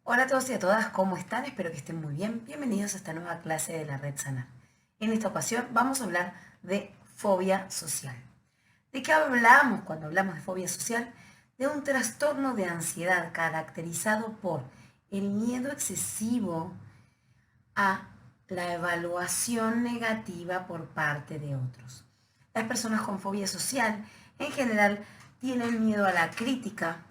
Hola a todos y a todas, ¿cómo están? Espero que estén muy bien. Bienvenidos a esta nueva clase de la Red Sanar. En esta ocasión vamos a hablar de fobia social. ¿De qué hablamos cuando hablamos de fobia social? De un trastorno de ansiedad caracterizado por el miedo excesivo a la evaluación negativa por parte de otros. Las personas con fobia social en general tienen miedo a la crítica,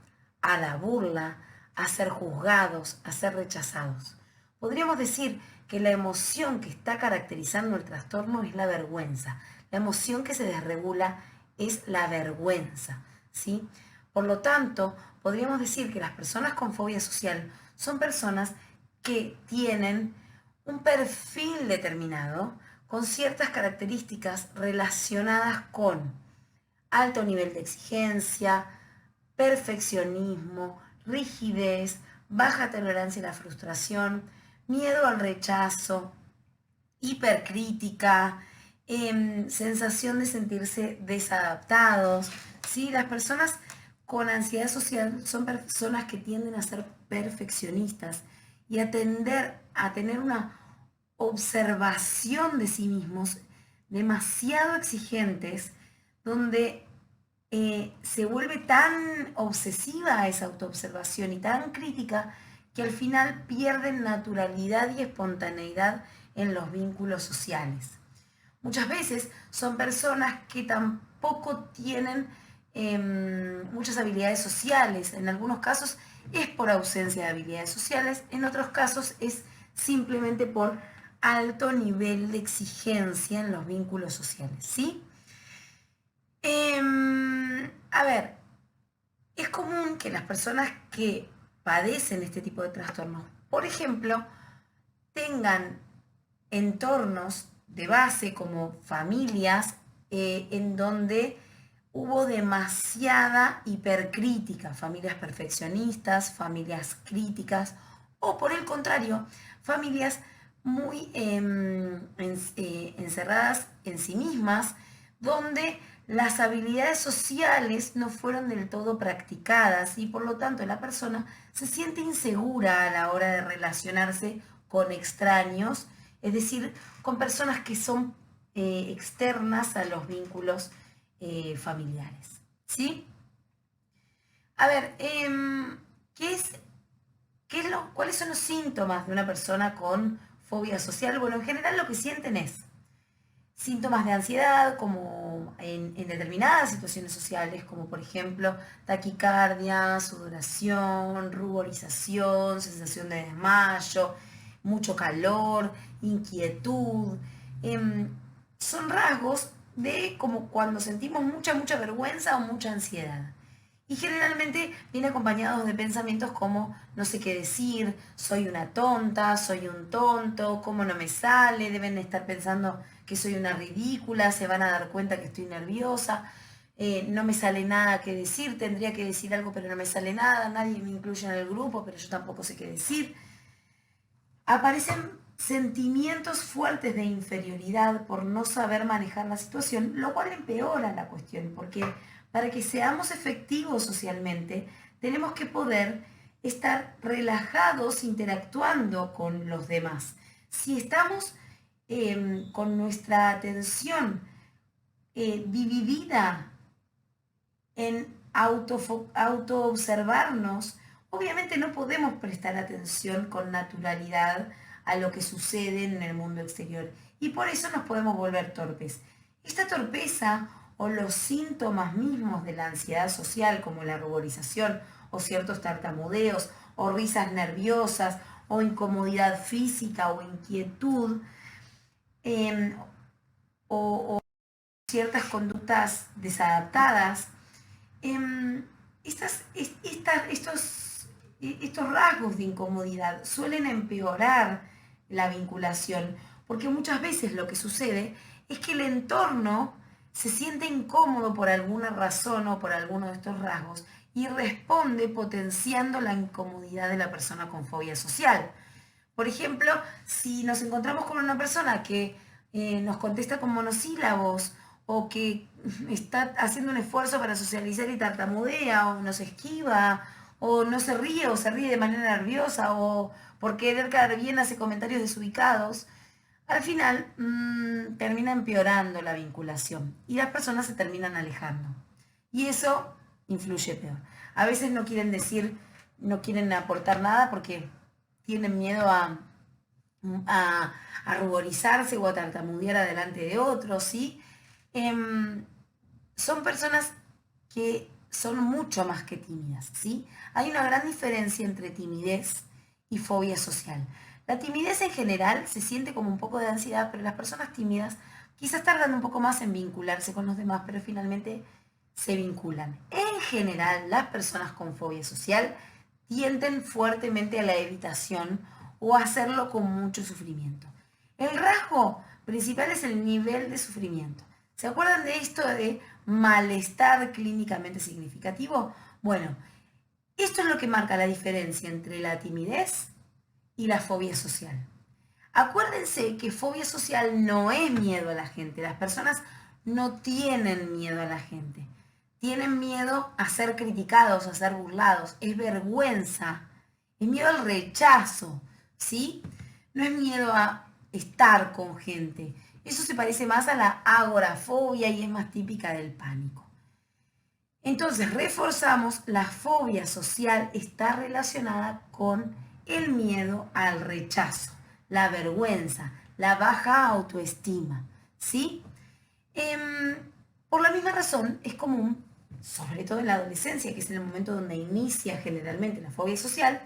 a la burla, a ser juzgados, a ser rechazados. Podríamos decir que la emoción que está caracterizando el trastorno es la vergüenza. La emoción que se desregula es la vergüenza, ¿sí? Por lo tanto, podríamos decir que las personas con fobia social son personas que tienen un perfil determinado con ciertas características relacionadas con alto nivel de exigencia, perfeccionismo, rigidez, baja tolerancia a la frustración, miedo al rechazo, hipercrítica, sensación de sentirse desadaptados. ¿Sí? Las personas con ansiedad social son personas que tienden a ser perfeccionistas y a tender a tener una observación de sí mismos demasiado exigentes, donde se vuelve tan obsesiva esa autoobservación y tan crítica que al final pierden naturalidad y espontaneidad en los vínculos sociales. Muchas veces son personas que tampoco tienen muchas habilidades sociales. En algunos casos es por ausencia de habilidades sociales, en otros casos es simplemente por alto nivel de exigencia en los vínculos sociales, ¿sí? A ver, es común que las personas que padecen este tipo de trastornos, por ejemplo, tengan entornos de base como familias en donde hubo demasiada hipercrítica, familias perfeccionistas, familias críticas, o por el contrario, familias muy encerradas en sí mismas, donde las habilidades sociales no fueron del todo practicadas y por lo tanto la persona se siente insegura a la hora de relacionarse con extraños, es decir, con personas que son externas a los vínculos familiares. ¿Sí? A ver, ¿qué es, ¿cuáles son los síntomas de una persona con fobia social? Bueno, en general lo que sienten es síntomas de ansiedad, como en determinadas situaciones sociales, como por ejemplo taquicardia, sudoración, ruborización, sensación de desmayo, mucho calor, inquietud. Son rasgos de como cuando sentimos mucha vergüenza o mucha ansiedad. Y generalmente viene acompañados de pensamientos como no sé qué decir, soy una tonta, soy un tonto, cómo no me sale, deben estar pensando que soy una ridícula, se van a dar cuenta que estoy nerviosa, no me sale nada que decir, tendría que decir algo pero no me sale nada, nadie me incluye en el grupo pero yo tampoco sé qué decir. Aparecen sentimientos fuertes de inferioridad por no saber manejar la situación, lo cual empeora la cuestión, porque para que seamos efectivos socialmente, tenemos que poder estar relajados interactuando con los demás. Si estamos con nuestra atención dividida en auto-observarnos, obviamente no podemos prestar atención con naturalidad a lo que sucede en el mundo exterior y por eso nos podemos volver torpes. Esta torpeza o los síntomas mismos de la ansiedad social, como la ruborización o ciertos tartamudeos o risas nerviosas o incomodidad física o inquietud, eh, o ciertas conductas desadaptadas, estos rasgos de incomodidad suelen empeorar la vinculación, porque muchas veces lo que sucede es que el entorno se siente incómodo por alguna razón o por alguno de estos rasgos y responde potenciando la incomodidad de la persona con fobia social. Por ejemplo, si nos encontramos con una persona que nos contesta con monosílabos o que está haciendo un esfuerzo para socializar y tartamudea o nos esquiva o no se ríe o se ríe de manera nerviosa o por querer quedar bien hace comentarios desubicados, al final termina empeorando la vinculación y las personas se terminan alejando. Y eso influye peor. A veces no quieren decir, no quieren aportar nada porque tienen miedo a ruborizarse o a tartamudear adelante de otros, ¿sí? Son personas que son mucho más que tímidas, ¿sí? Hay una gran diferencia entre timidez y fobia social. La timidez en general se siente como un poco de ansiedad, pero las personas tímidas quizás tardan un poco más en vincularse con los demás, pero finalmente se vinculan. En general, las personas con fobia social tienden fuertemente a la evitación o a hacerlo con mucho sufrimiento. El rasgo principal es el nivel de sufrimiento. ¿Se acuerdan de esto de malestar clínicamente significativo? Bueno, esto es lo que marca la diferencia entre la timidez y la fobia social. Acuérdense que fobia social no es miedo a la gente. Las personas no tienen miedo a la gente. Tienen miedo a ser criticados, a ser burlados. Es vergüenza. Es miedo al rechazo, ¿sí? No es miedo a estar con gente. Eso se parece más a la agorafobia y es más típica del pánico. Entonces, reforzamos, la fobia social está relacionada con el miedo al rechazo, la vergüenza, la baja autoestima, ¿sí? Por la misma razón, es común, sobre todo en la adolescencia, que es el momento donde inicia generalmente la fobia social,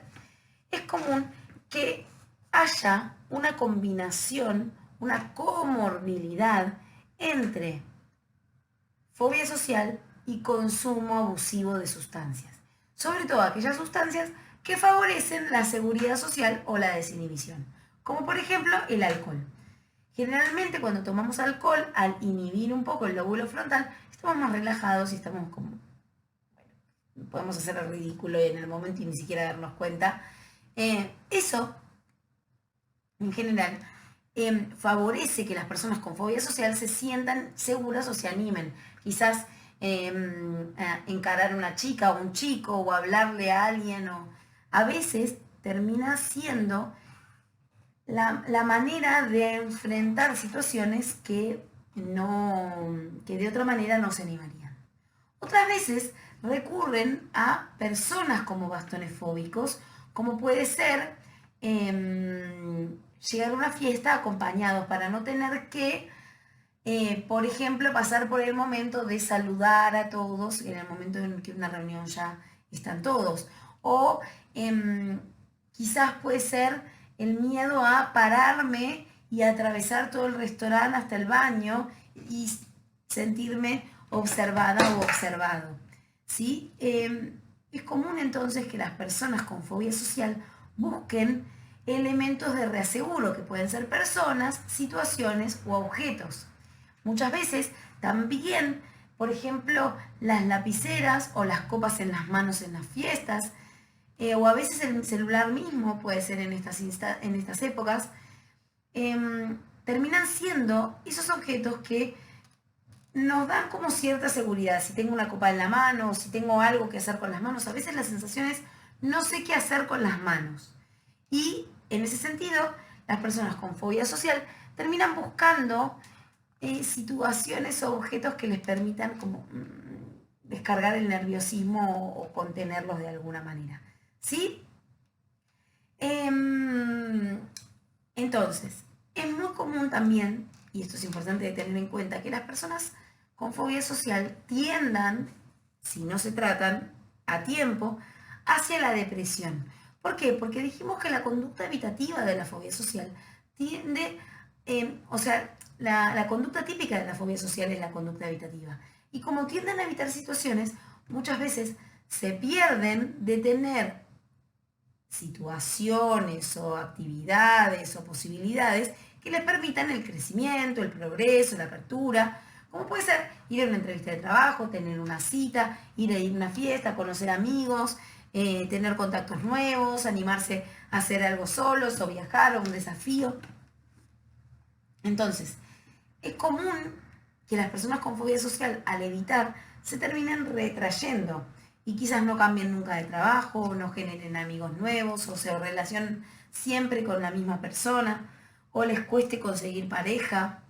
es común que haya una combinación, una comorbilidad entre fobia social y consumo abusivo de sustancias. Sobre todo aquellas sustancias que favorecen la seguridad social o la desinhibición, como por ejemplo el alcohol. Generalmente cuando tomamos alcohol, al inhibir un poco el lóbulo frontal, estamos más relajados y estamos como, bueno, podemos hacer el ridículo en el momento y ni siquiera darnos cuenta. Eso, en general, favorece que las personas con fobia social se sientan seguras o se animen. Quizás a encarar a una chica o un chico o hablarle a alguien. O a veces termina siendo la manera de enfrentar situaciones que de otra manera no se animarían. Otras veces recurren a personas como bastones fóbicos, como puede ser llegar a una fiesta acompañados para no tener que, por ejemplo, pasar por el momento de saludar a todos en el momento en que una reunión ya están todos. O quizás puede ser el miedo a pararme y atravesar todo el restaurante hasta el baño y sentirme observada o observado, ¿sí? Es común entonces que las personas con fobia social busquen elementos de reaseguro, que pueden ser personas, situaciones o objetos. Muchas veces también, por ejemplo, las lapiceras o las copas en las manos en las fiestas, o a veces el celular mismo puede ser en estas épocas, terminan siendo esos objetos que nos dan como cierta seguridad. Si tengo una copa en la mano, si tengo algo que hacer con las manos, a veces la sensación es no sé qué hacer con las manos. Y en ese sentido, las personas con fobia social terminan buscando situaciones o objetos que les permitan como descargar el nerviosismo o contenerlos de alguna manera. ¿Sí? Entonces, es muy común también, y esto es importante de tener en cuenta, que las personas con fobia social tiendan, si no se tratan a tiempo, hacia la depresión. ¿Por qué? Porque dijimos que la conducta evitativa de la fobia social tiende, la conducta típica de la fobia social es la conducta evitativa. Y como tienden a evitar situaciones, muchas veces se pierden de tener situaciones o actividades o posibilidades que les permitan el crecimiento, el progreso, la apertura, como puede ser ir a una entrevista de trabajo, tener una cita, ir a una fiesta, conocer amigos, tener contactos nuevos, animarse a hacer algo solos o viajar o un desafío. Entonces, es común que las personas con fobia social, al evitar, se terminen retrayendo y quizás no cambien nunca de trabajo, o no generen amigos nuevos, o se relacionen siempre con la misma persona, o les cueste conseguir pareja.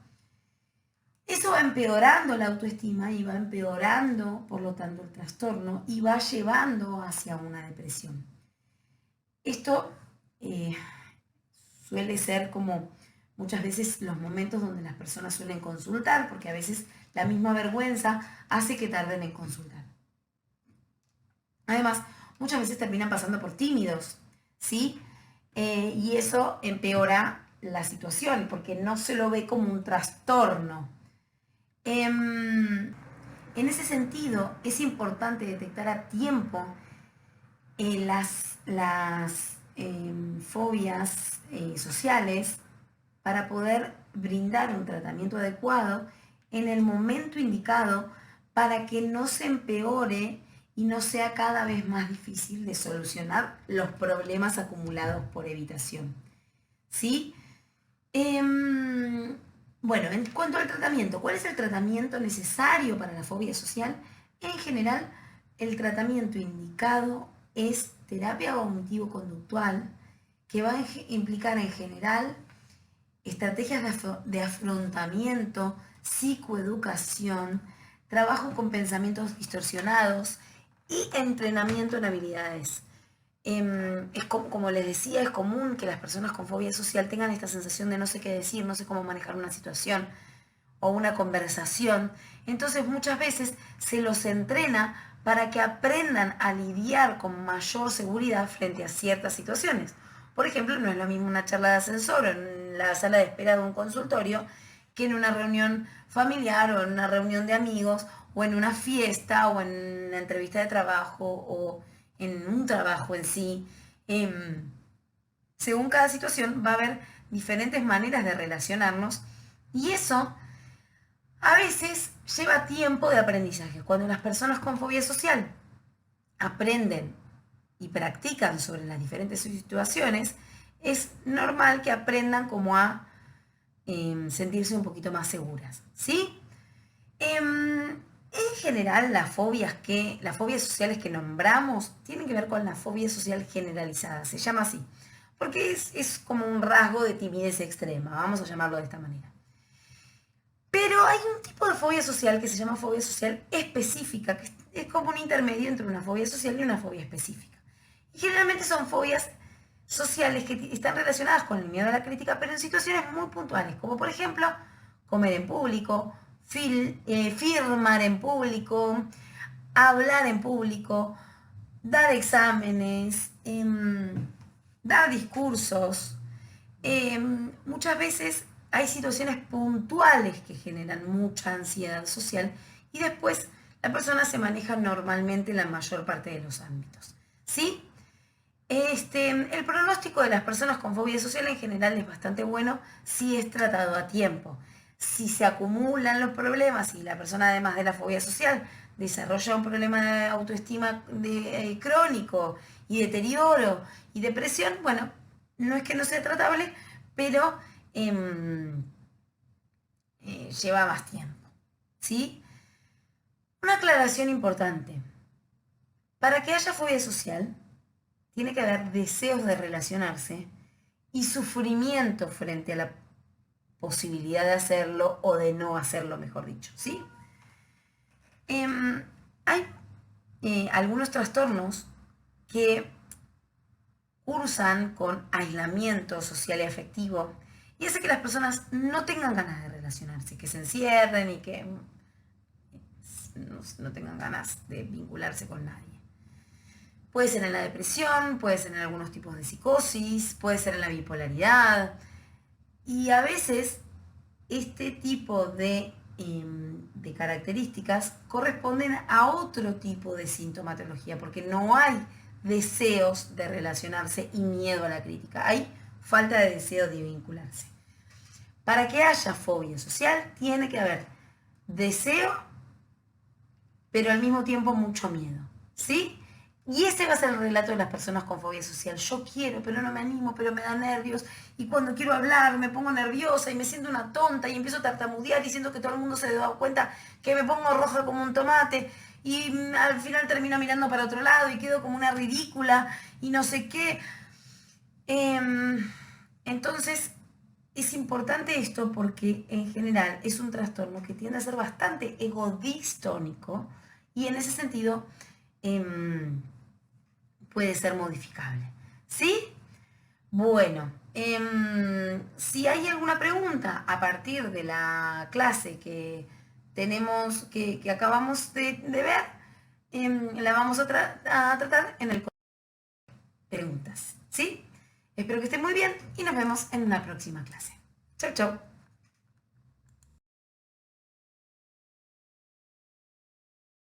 Eso va empeorando la autoestima y va empeorando, por lo tanto, el trastorno y va llevando hacia una depresión. Esto suele ser como muchas veces los momentos donde las personas suelen consultar, porque a veces la misma vergüenza hace que tarden en consultar. Además, muchas veces terminan pasando por tímidos, ¿sí? Y eso empeora la situación, porque no se lo ve como un trastorno. En ese sentido, es importante detectar a tiempo las fobias sociales para poder brindar un tratamiento adecuado en el momento indicado para que no se empeore y no sea cada vez más difícil de solucionar los problemas acumulados por evitación. ¿Sí? Bueno, en cuanto al tratamiento, ¿cuál es el tratamiento necesario para la fobia social? En general, el tratamiento indicado es terapia cognitivo-conductual, que va a implicar en general estrategias de afrontamiento, psicoeducación, trabajo con pensamientos distorsionados y entrenamiento en habilidades. Es como les decía, es común que las personas con fobia social tengan esta sensación de no sé qué decir, no sé cómo manejar una situación o una conversación. Entonces muchas veces se los entrena para que aprendan a lidiar con mayor seguridad frente a ciertas situaciones. Por ejemplo, no es lo mismo una charla de ascensor en la sala de espera de un consultorio que en una reunión familiar o en una reunión de amigos o en una fiesta o en una entrevista de trabajo o en un trabajo en sí. Según cada situación va a haber diferentes maneras de relacionarnos y eso a veces lleva tiempo de aprendizaje. Cuando las personas con fobia social aprenden y practican sobre las diferentes situaciones, es normal que aprendan como a sentirse un poquito más seguras, ¿sí? En general, las fobias sociales que nombramos tienen que ver con la fobia social generalizada, se llama así, porque es como un rasgo de timidez extrema, vamos a llamarlo de esta manera. Pero hay un tipo de fobia social que se llama fobia social específica, que es como un intermedio entre una fobia social y una fobia específica. Y generalmente son fobias sociales que están relacionadas con el miedo a la crítica, pero en situaciones muy puntuales, como por ejemplo comer en público, firmar en público, hablar en público, dar exámenes, dar discursos. Muchas veces hay situaciones puntuales que generan mucha ansiedad social y después la persona se maneja normalmente en la mayor parte de los ámbitos. ¿Sí? El pronóstico de las personas con fobia social en general es bastante bueno si es tratado a tiempo. Si se acumulan los problemas y la persona, además de la fobia social, desarrolla un problema de autoestima crónico y deterioro y depresión, bueno, no es que no sea tratable, pero lleva más tiempo. ¿Sí? Una aclaración importante. Para que haya fobia social, tiene que haber deseos de relacionarse y sufrimiento frente a la posibilidad de hacerlo o de no hacerlo, mejor dicho, ¿sí? Hay algunos trastornos que cursan con aislamiento social y afectivo y hace que las personas no tengan ganas de relacionarse, que se encierren y que no tengan ganas de vincularse con nadie. Puede ser en la depresión, puede ser en algunos tipos de psicosis, puede ser en la bipolaridad. Y a veces este tipo de características corresponden a otro tipo de sintomatología, porque no hay deseos de relacionarse y miedo a la crítica. Hay falta de deseo de vincularse. Para que haya fobia social, tiene que haber deseo, pero al mismo tiempo mucho miedo. ¿Sí? Y ese va a ser el relato de las personas con fobia social. Yo quiero, pero no me animo, pero me da nervios. Y cuando quiero hablar me pongo nerviosa y me siento una tonta y empiezo a tartamudear y siento que todo el mundo se da cuenta que me pongo roja como un tomate. y al final termino mirando para otro lado y quedo como una ridícula y no sé qué. Entonces, es importante esto porque en general es un trastorno que tiende a ser bastante egodistónico y en ese sentido puede ser modificable. ¿Sí? Bueno, si hay alguna pregunta a partir de la clase que tenemos, que acabamos de ver, la vamos a tratar en el preguntas. ¿Sí? Espero que estén muy bien y nos vemos en una próxima clase. Chau, chau.